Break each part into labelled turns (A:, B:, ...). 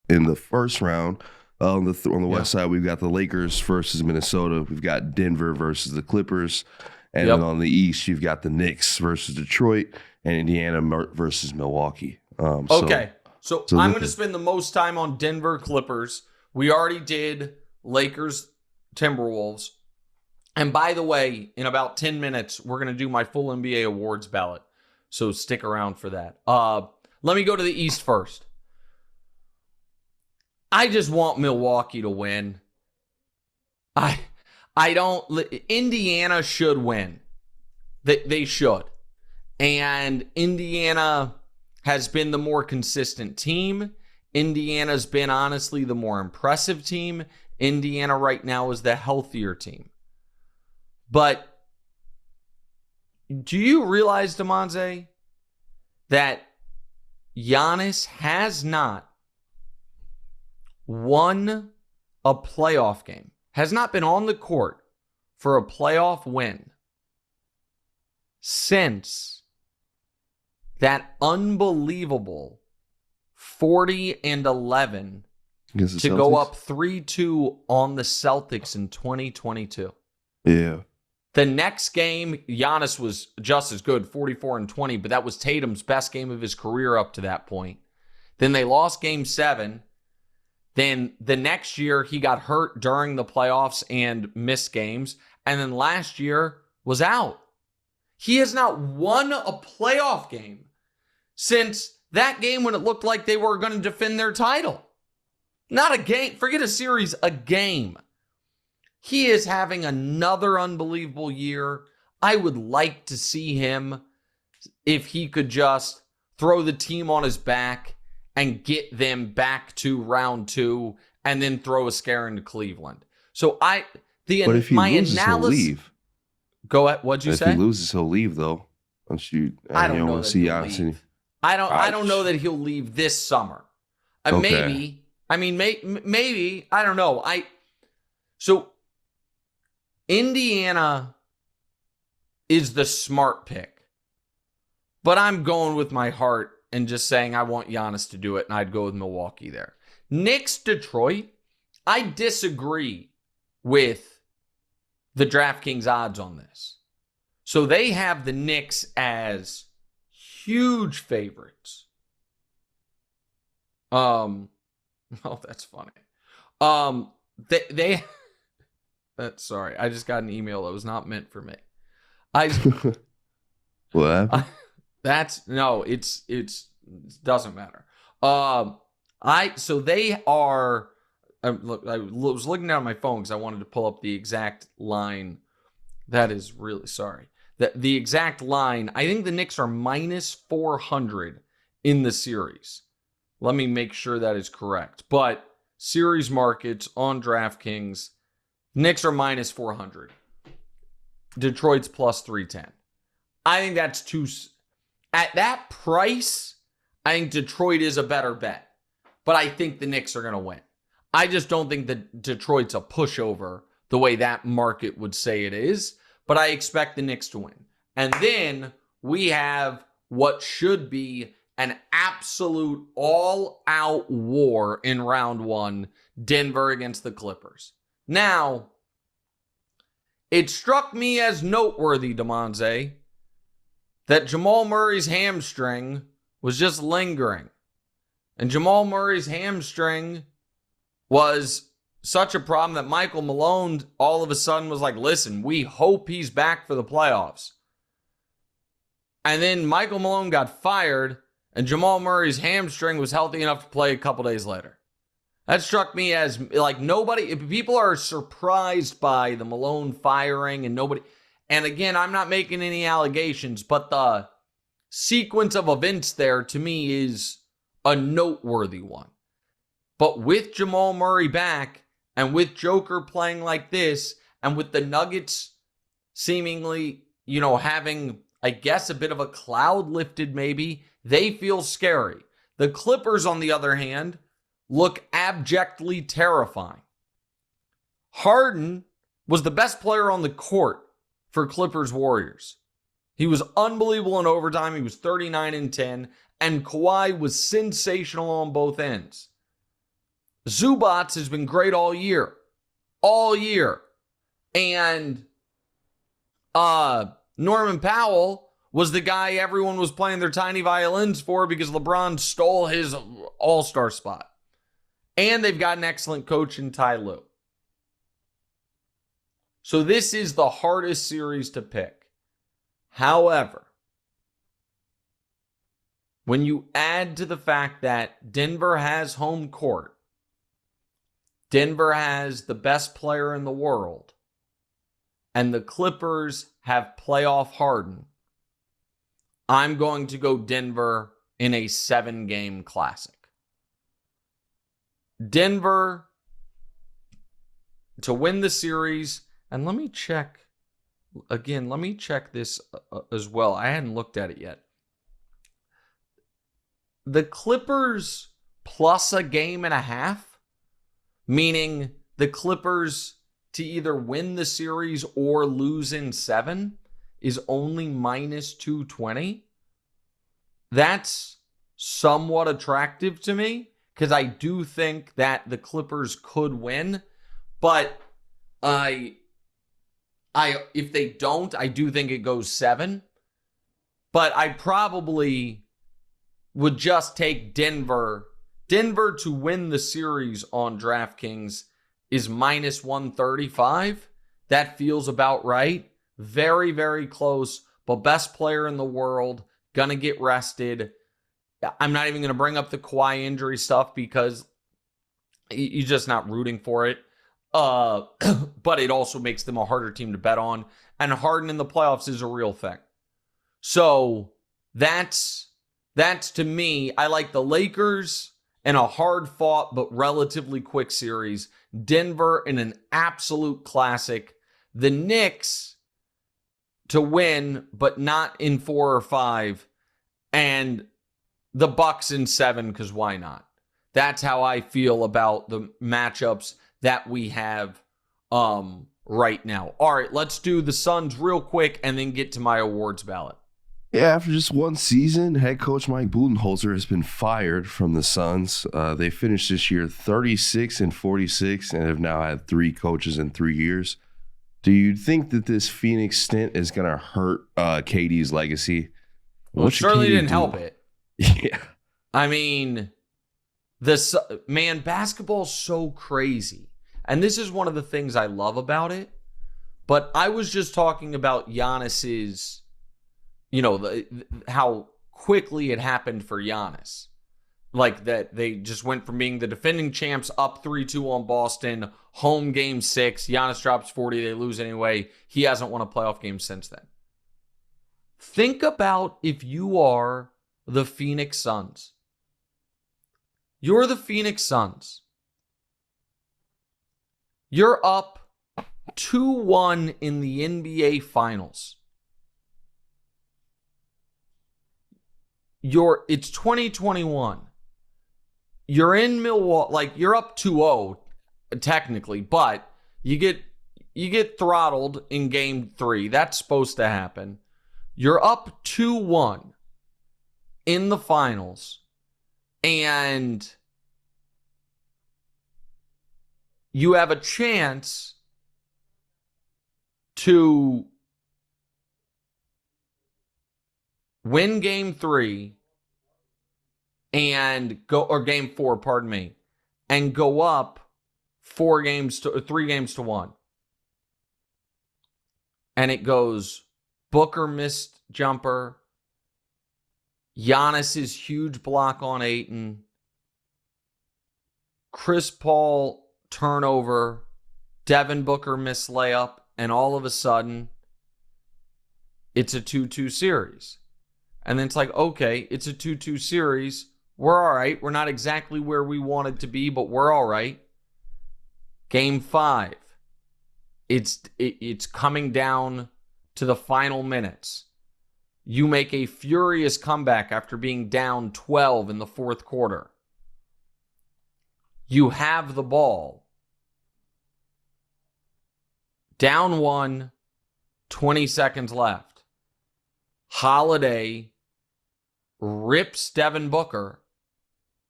A: in the first round. On the west side, we've got the Lakers versus Minnesota. We've got Denver versus the Clippers. And then on the east, you've got the Knicks versus Detroit and Indiana versus Milwaukee.
B: Okay. So I'm going to spend the most time on Denver Clippers. We already did Lakers Timberwolves. And by the way, in about 10 minutes, we're going to do my full NBA awards ballot. So stick around for that. Let me go to the East first. I just want Milwaukee to win. I don't. Indiana should win. They should. And Indiana has been the more consistent team. Indiana's been honestly the more impressive team. Indiana right now is the healthier team. But do you realize, Demonze, that Giannis has not won a playoff game, has not been on the court for a playoff win since that unbelievable 40-11 to go up 3-2 on the Celtics in 2022.
A: Yeah.
B: The next game, Giannis was just as good, 44-20, but that was Tatum's best game of his career up to that point. Then they lost game 7. Then the next year, he got hurt during the playoffs and missed games. And then last year was out. He has not won a playoff game since that game when it looked like they were going to defend their title. Not a game. Forget a series, a game. He is having another unbelievable year. I would like to see him, if he could just throw the team on his back and get them back to round 2 and then throw a scare into Cleveland. So but if he loses, he'll leave. Go ahead. What'd you say?
A: If he loses, he'll leave, though.
B: I don't know that he'll leave. I don't know that he'll leave this summer. Maybe. I mean, maybe. I don't know. So Indiana is the smart pick, but I'm going with my heart and just saying I want Giannis to do it, and I'd go with Milwaukee there. Knicks, Detroit, I disagree with the DraftKings odds on this. So they have the Knicks as huge favorites. Oh, that's funny. Sorry, I just got an email that was not meant for me.
A: What happened?
B: It doesn't matter. So they are. Look, I was looking down at my phone because I wanted to pull up the exact line. That is really sorry. The exact line. I think the Knicks are minus 400 in the series. Let me make sure that is correct. But series markets on DraftKings, Knicks are minus 400. Detroit's plus 310. I think that's too. At that price, I think Detroit is a better bet. But I think the Knicks are going to win. I just don't think that Detroit's a pushover the way that market would say it is. But I expect the Knicks to win. And then we have what should be an absolute all-out war in round 1, Denver against the Clippers. Now, it struck me as noteworthy, Demonze, that Jamal Murray's hamstring was just lingering. And Jamal Murray's hamstring was such a problem that Michael Malone all of a sudden was like, listen, we hope he's back for the playoffs. And then Michael Malone got fired, and Jamal Murray's hamstring was healthy enough to play a couple days later. That struck me as like people are surprised by the Malone firing and nobody. And again, I'm not making any allegations, but the sequence of events there to me is a noteworthy one. But with Jamal Murray back and with Joker playing like this and with the Nuggets seemingly, having, I guess, a bit of a cloud lifted maybe, they feel scary. The Clippers, on the other hand, look abjectly terrifying. Harden was the best player on the court for Clippers Warriors. He was unbelievable in overtime. He was 39-10, and Kawhi was sensational on both ends. Zubats has been great all year. All year. And Norman Powell was the guy everyone was playing their tiny violins for because LeBron stole his all-star spot. And they've got an excellent coach in Ty Lue. So this is the hardest series to pick. However, when you add to the fact that Denver has home court, Denver has the best player in the world, and the Clippers have playoff Harden, I'm going to go Denver in a 7-game classic. Denver to win the series, and let me check this as well. I hadn't looked at it yet. The Clippers plus a game and a half, meaning the Clippers to either win the series or lose in 7, is only minus 220. That's somewhat attractive to me because I do think that the Clippers could win, but if they don't, I do think it goes 7. But I probably would just take Denver. Denver to win the series on DraftKings is minus 135. That feels about right. Very, very close, but best player in the world, gonna get rested. I'm not even gonna bring up the Kawhi injury stuff because you're just not rooting for it. But it also makes them a harder team to bet on. And Harden in the playoffs is a real thing. So that's to me. I like the Lakers in a hard-fought but relatively quick series. Denver in an absolute classic. The Knicks to win, but not in 4 or 5. And the Bucks in 7, because why not? That's how I feel about the matchups that we have right now. All right, let's do the Suns real quick and then get to my awards ballot.
A: Yeah, after just one season, head coach Mike Budenholzer has been fired from the Suns. They finished this year 36-46 and have now had 3 coaches in 3 years. Do you think that this Phoenix stint is going to hurt KD's legacy?
B: Well, it certainly didn't help it.
A: Yeah.
B: I mean, basketball's so crazy. And this is one of the things I love about it. But I was just talking about Giannis's, how quickly it happened for Giannis. Like that they just went from being the defending champs up 3-2 on Boston, home game 6, Giannis drops 40, they lose anyway. He hasn't won a playoff game since then. Think about if you are the Phoenix Suns. You're the Phoenix Suns. You're up 2-1 in the NBA Finals. It's 2021. You're in Milwaukee, you're up 2-0 technically, but you get throttled in game 3. That's supposed to happen. You're up 2-1 in the finals, and you have a chance to win game 3 and or game 4, pardon me, and go up 3 games to 1. And it goes Booker missed jumper, Giannis's huge block on Ayton, Chris Paul turnover, Devin Booker missed layup, and all of a sudden, it's a 2-2 series. And then it's like, okay, it's a 2-2 series. We're all right. We're not exactly where we wanted to be, but we're all right. Game 5. It's coming down to the final minutes. You make a furious comeback after being down 12 in the fourth quarter. You have the ball. Down 1, 20 seconds left. Holiday rips Devin Booker,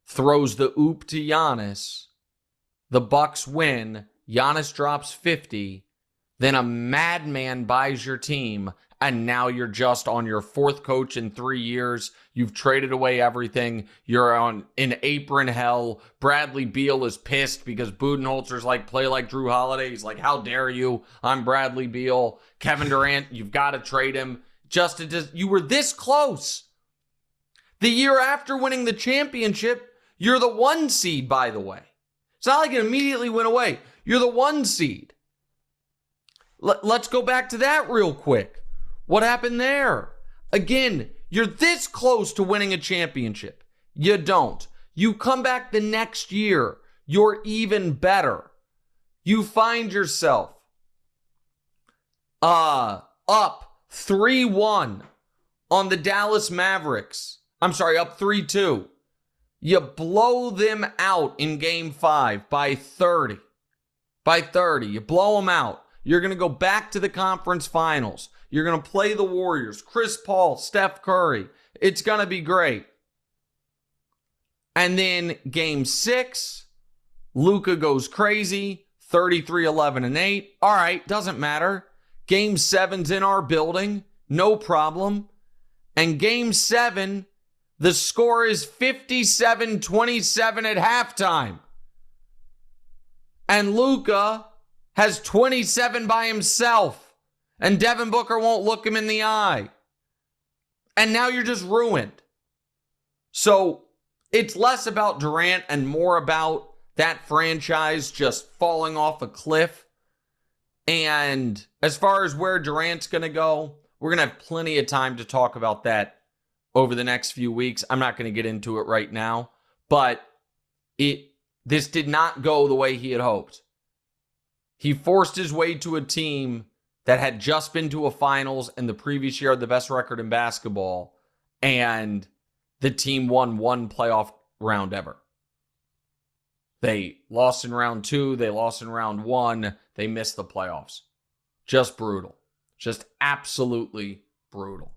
B: throws the oop to Giannis, the Bucks win, Giannis drops 50, then a madman buys your team, and now you're just on your fourth coach in 3 years. You've traded away everything. You're on in apron hell. Bradley Beal is pissed because Budenholzer's like, play like Drew Holiday. He's like, how dare you? I'm Bradley Beal. Kevin Durant, you've got to trade him. You were this close. The year after winning the championship, you're the 1 seed, by the way. It's not like it immediately went away. You're the 1 seed. Let's go back to that real quick. What happened there? Again, you're this close to winning a championship. You don't. You come back the next year. You're even better. You find yourself up 3-1 on the Dallas Mavericks. I'm sorry, up 3-2. You blow them out in game 5 by 30. By 30. You blow them out. You're going to go back to the conference finals. You're going to play the Warriors, Chris Paul, Steph Curry. It's going to be great. And then game 6, Luka goes crazy, 33, 11, and 8. All right, doesn't matter. Game 7's in our building, no problem. And game 7, the score is 57-27 at halftime. And Luka has 27 by himself, and Devin Booker won't look him in the eye. And now you're just ruined. So it's less about Durant and more about that franchise just falling off a cliff. And as far as where Durant's going to go, we're going to have plenty of time to talk about that over the next few weeks. I'm not going to get into it right now, but this did not go the way he had hoped. He forced his way to a team that had just been to a finals and the previous year had the best record in basketball, and the team won 1 playoff round ever. They lost in round 2. They lost in round 1. They missed the playoffs. Just brutal. Just absolutely brutal.